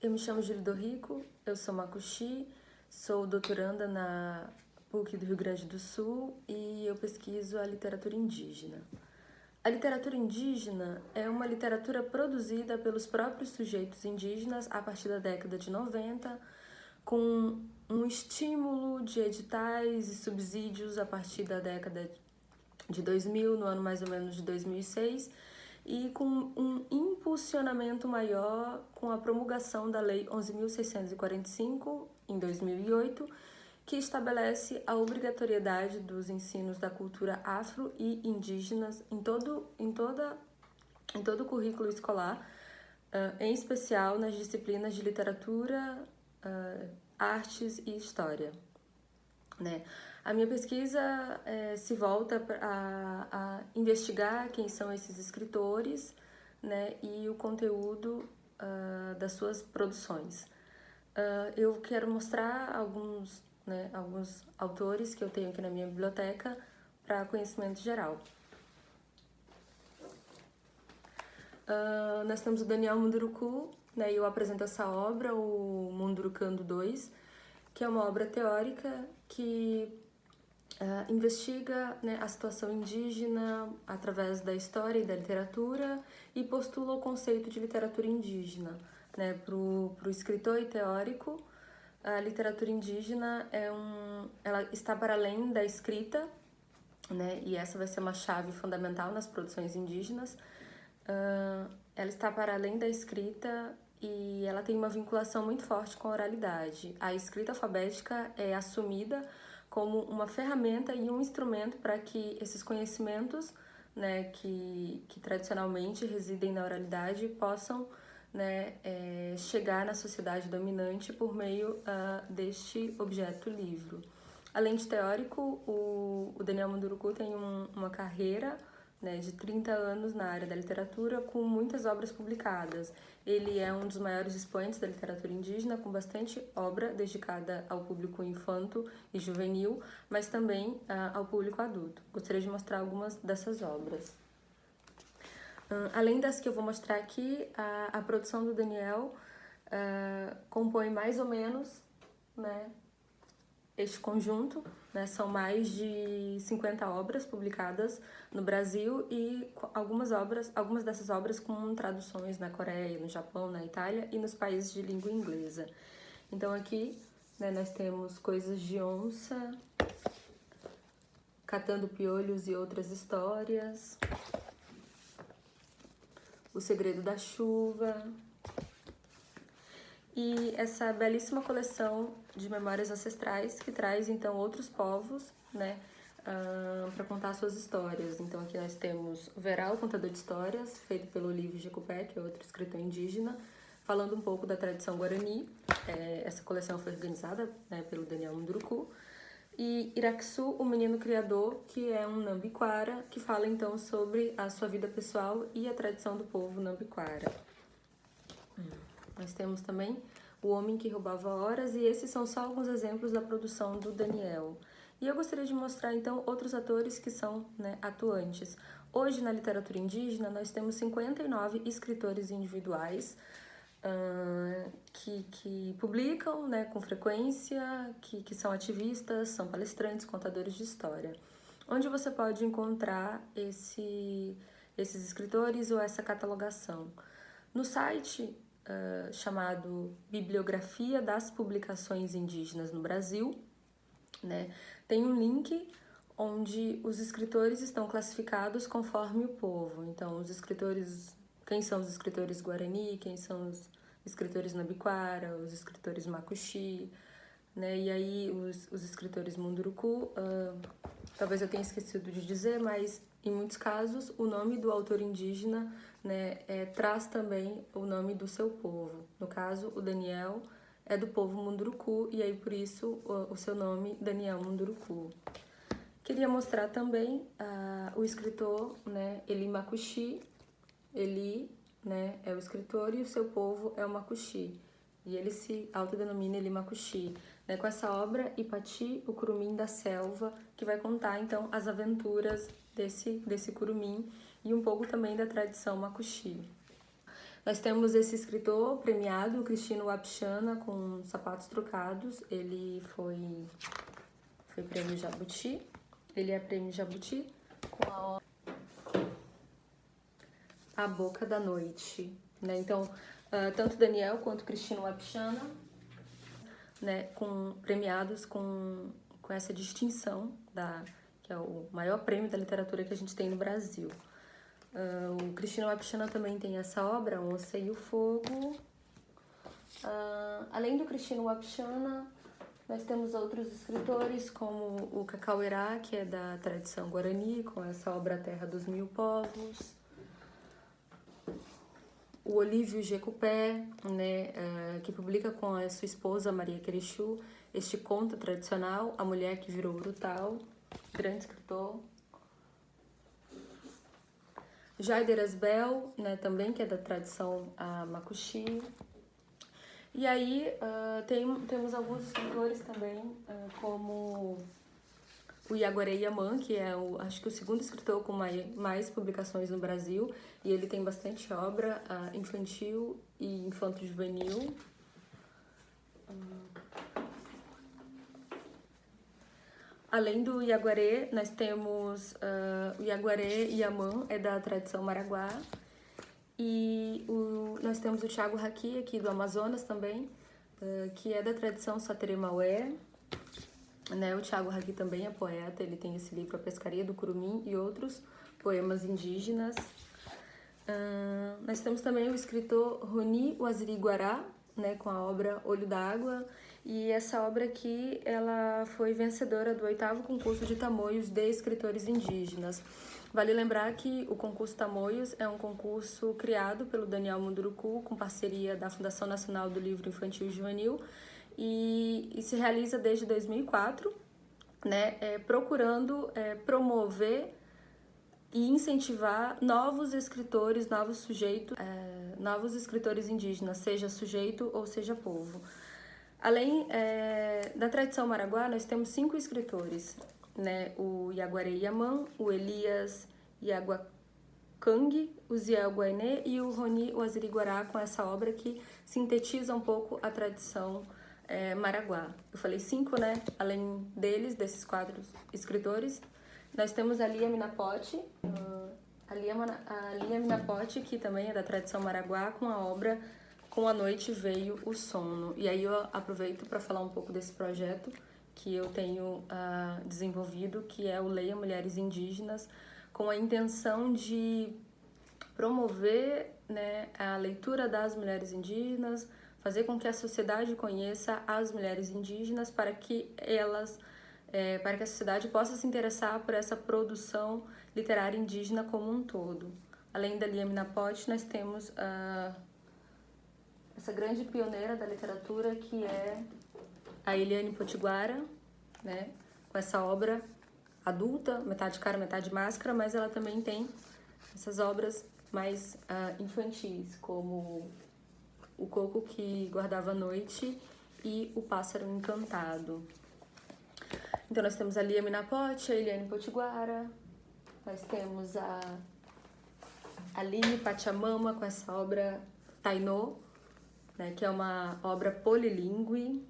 Eu me chamo Júlia Dorrico, eu sou macuxi, sou doutoranda na PUC do Rio Grande do Sul e eu pesquiso a literatura indígena. A literatura indígena é uma literatura produzida pelos próprios sujeitos indígenas a partir da década de 90, com um estímulo de editais e subsídios a partir da década de 2000, no ano mais ou menos de 2006, e com um impulsionamento maior com a promulgação da Lei 11.645, em 2008, que estabelece a obrigatoriedade dos ensinos da cultura afro e indígenas em todo o currículo escolar, em especial nas disciplinas de literatura, artes e história. Né? A minha pesquisa se volta a investigar quem são esses escritores, né, e o conteúdo das suas produções. Eu quero mostrar alguns autores que eu tenho aqui na minha biblioteca para conhecimento geral. Nós temos o Daniel Munduruku, né, e eu apresento essa obra, o Mundurucando II, que é uma obra teórica que investiga, né, a situação indígena através da história e da literatura e postula o conceito de literatura indígena. Né? Para o escritor e teórico, a literatura indígena ela está para além da escrita, né? E essa vai ser uma chave fundamental nas produções indígenas. Ela está para além da escrita e ela tem uma vinculação muito forte com a oralidade. A escrita alfabética é assumida como uma ferramenta e um instrumento para que esses conhecimentos, né, que tradicionalmente residem na oralidade possam, né, chegar na sociedade dominante por meio deste objeto livro. Além de teórico, o Daniel Munduruku tem uma carreira, né, de 30 anos na área da literatura, com muitas obras publicadas. Ele é um dos maiores expoentes da literatura indígena, com bastante obra dedicada ao público infanto e juvenil, mas também ao público adulto. Gostaria de mostrar algumas dessas obras. Além das que eu vou mostrar aqui, a produção do Daniel compõe mais ou menos, né, este conjunto, né, são mais de 50 obras publicadas no Brasil e algumas dessas obras com traduções na Coreia, no Japão, na Itália e nos países de língua inglesa. Então aqui, né, nós temos Coisas de Onça, Catando Piolhos e Outras Histórias, O Segredo da Chuva, e essa belíssima coleção de memórias ancestrais que traz, então, outros povos, né, para contar suas histórias. Então, aqui nós temos o Verá, o Contador de Histórias, feito pelo Olívio Jecupé, que é outro escritor indígena, falando um pouco da tradição guarani. Essa coleção foi organizada, né, pelo Daniel Munduruku. E Iraquçu, o Menino Criador, que é um Nambiquara, que fala, então, sobre a sua vida pessoal e a tradição do povo Nambiquara. Nós temos também O Homem que Roubava Horas, e esses são só alguns exemplos da produção do Daniel. E eu gostaria de mostrar, então, outros atores que são, né, atuantes. Hoje, na literatura indígena, nós temos 59 escritores individuais que publicam, né, com frequência, que são ativistas, são palestrantes, contadores de história. Onde você pode encontrar esses escritores ou essa catalogação? No site chamado Bibliografia das Publicações Indígenas no Brasil, né, tem um link onde os escritores estão classificados conforme o povo. Então, quem são os escritores Guarani, quem são os escritores Nambiquara, os escritores Macuxi, né, e aí os escritores Munduruku, talvez eu tenha esquecido de dizer, mas em muitos casos o nome do autor indígena, né, traz também o nome do seu povo. No caso, o Daniel é do povo Munduruku e aí por isso o seu nome, Daniel Munduruku. Queria mostrar também o escritor, né, Eli Macuxi. Eli, né, é o escritor e o seu povo é o Macuxi. E ele se autodenomina Eli Macuxi, né, com essa obra Ipati, o Curumim da Selva, que vai contar então as aventuras desse curumim e um pouco também da tradição Macuxi. Nós temos esse escritor premiado, o Cristino Wapchana, com Sapatos Trocados. Ele foi prêmio Jabuti. Ele é prêmio Jabuti com a obra A Boca da Noite, né? Então, tanto Daniel quanto Cristino Wapchana, né, premiados com essa distinção, que é o maior prêmio da literatura que a gente tem no Brasil. O Cristino Wapchana também tem essa obra, Onça e o Fogo. Além do Cristino Wapchana, nós temos outros escritores, como o Cacauerá, que é da tradição guarani, com essa obra A Terra dos Mil Povos. O Olívio Jecupé, né, que publica com a sua esposa Maria Querexu este conto tradicional, A Mulher que Virou Urutau, grande escritor. Jaider Asbel, né, também, que é da tradição Macuxi. E aí temos alguns escritores também, como o Iaguaré Yaman, que é acho que o segundo escritor com mais publicações no Brasil, e ele tem bastante obra infantil e infanto-juvenil. Além do Iaguaré, nós temos o Iaguaré Yaman, é da tradição Maraguá, e nós temos o Thiago Haki, aqui do Amazonas também, que é da tradição Sateremaué, né? O Thiago Haki também é poeta, ele tem esse livro A Pescaria do Curumim e outros poemas indígenas. Nós temos também o escritor Roni Waziriguará, né, com a obra Olho d'Água, e essa obra aqui ela foi vencedora do 8º concurso de Tamoios de escritores indígenas. Vale lembrar que o concurso Tamoios é um concurso criado pelo Daniel Munduruku, com parceria da Fundação Nacional do Livro Infantil e Juvenil, e se realiza desde 2004, né, procurando promover e incentivar novos escritores, novos sujeitos, novos escritores indígenas, seja sujeito ou seja povo. Além da tradição maraguá, nós temos 5 escritores, né? O Iaguaré Yaman, o Elias Iaguacang, o Ziel Guainé e o Roni Waziriguará, com essa obra que sintetiza um pouco a tradição maraguá. Eu falei 5, né? Além desses 4 escritores, nós temos a Lia Minapote, a Lia Minapote, que também é da tradição maraguá, com a obra Com a Noite Veio o Sono. E aí eu aproveito para falar um pouco desse projeto que eu tenho desenvolvido, que é o Leia Mulheres Indígenas, com a intenção de promover, né, a leitura das mulheres indígenas, fazer com que a sociedade conheça as mulheres indígenas para que para que a sociedade possa se interessar por essa produção literária indígena como um todo. Além da Lia Minapote, nós temos essa grande pioneira da literatura, que é a Eliane Potiguara, né, com essa obra adulta, metade cara, metade máscara, mas ela também tem essas obras mais infantis, como O Coco que Guardava a Noite e O Pássaro Encantado. Então nós temos a Lia Minapote, a Eliane Potiguara, nós temos a Aline Pachamama com essa obra Tainô, né, que é uma obra polilingüe.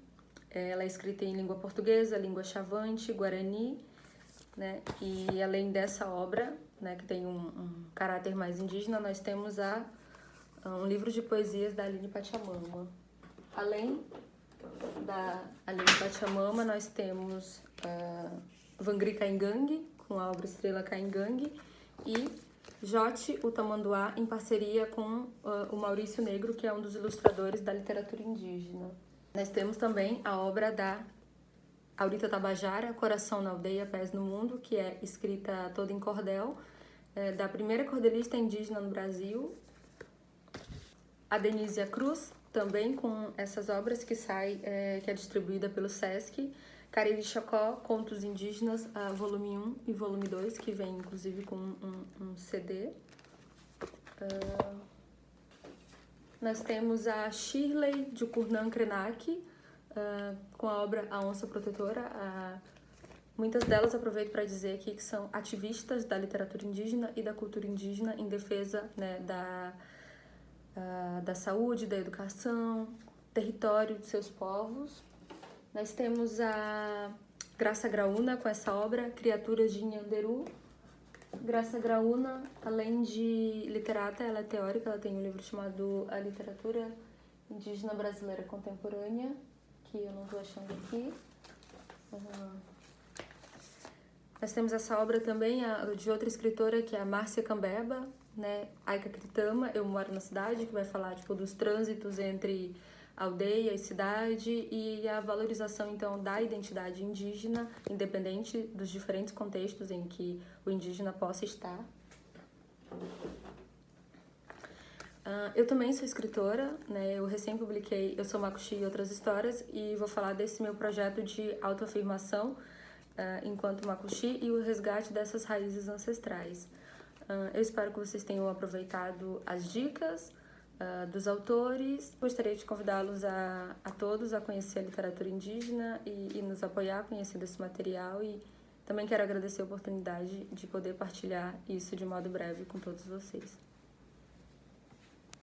Ela é escrita em língua portuguesa, língua chavante, guarani, né, e além dessa obra, né, que tem um caráter mais indígena, nós temos um livro de poesias da Aline Pachamama. Além da Aline Pachamama, nós temos Vangri Caingangue, com a obra Estrela Caingangue, e Jote o Tamanduá, em parceria com o Maurício Negro, que é um dos ilustradores da literatura indígena. Nós temos também a obra da Aurita Tabajara, Coração na Aldeia, Pés no Mundo, que é escrita toda em cordel, da primeira cordelista indígena no Brasil. A Denísia Cruz, também com essas obras que é distribuída pelo Sesc. Cariri Chocó, Contos Indígenas, volume 1 e volume 2, que vem inclusive com um CD. Nós temos a Shirley Jucurnan Krenak, com a obra A Onça Protetora. Muitas delas aproveito para dizer aqui que são ativistas da literatura indígena e da cultura indígena em defesa, né, da saúde, da educação, território de seus povos. Nós temos a Graça Graúna com essa obra, Criaturas de Nhanderu. Graça Graúna, além de literata, ela é teórica, ela tem um livro chamado A Literatura Indígena Brasileira Contemporânea, que eu não estou achando aqui. Nós temos essa obra também de outra escritora, que é a Márcia Cambeba, né? Aika Kritama, Eu Moro na Cidade, que vai falar tipo, dos trânsitos entre aldeia e cidade e a valorização, então, da identidade indígena, independente dos diferentes contextos em que o indígena possa estar. Eu também sou escritora, né? Eu recém publiquei Eu Sou Makuxi e Outras Histórias e vou falar desse meu projeto de autoafirmação enquanto Makuxi e o resgate dessas raízes ancestrais. Eu espero que vocês tenham aproveitado as dicas dos autores. Gostaria de convidá-los a todos a conhecer a literatura indígena e nos apoiar conhecendo esse material, e também quero agradecer a oportunidade de poder partilhar isso de modo breve com todos vocês.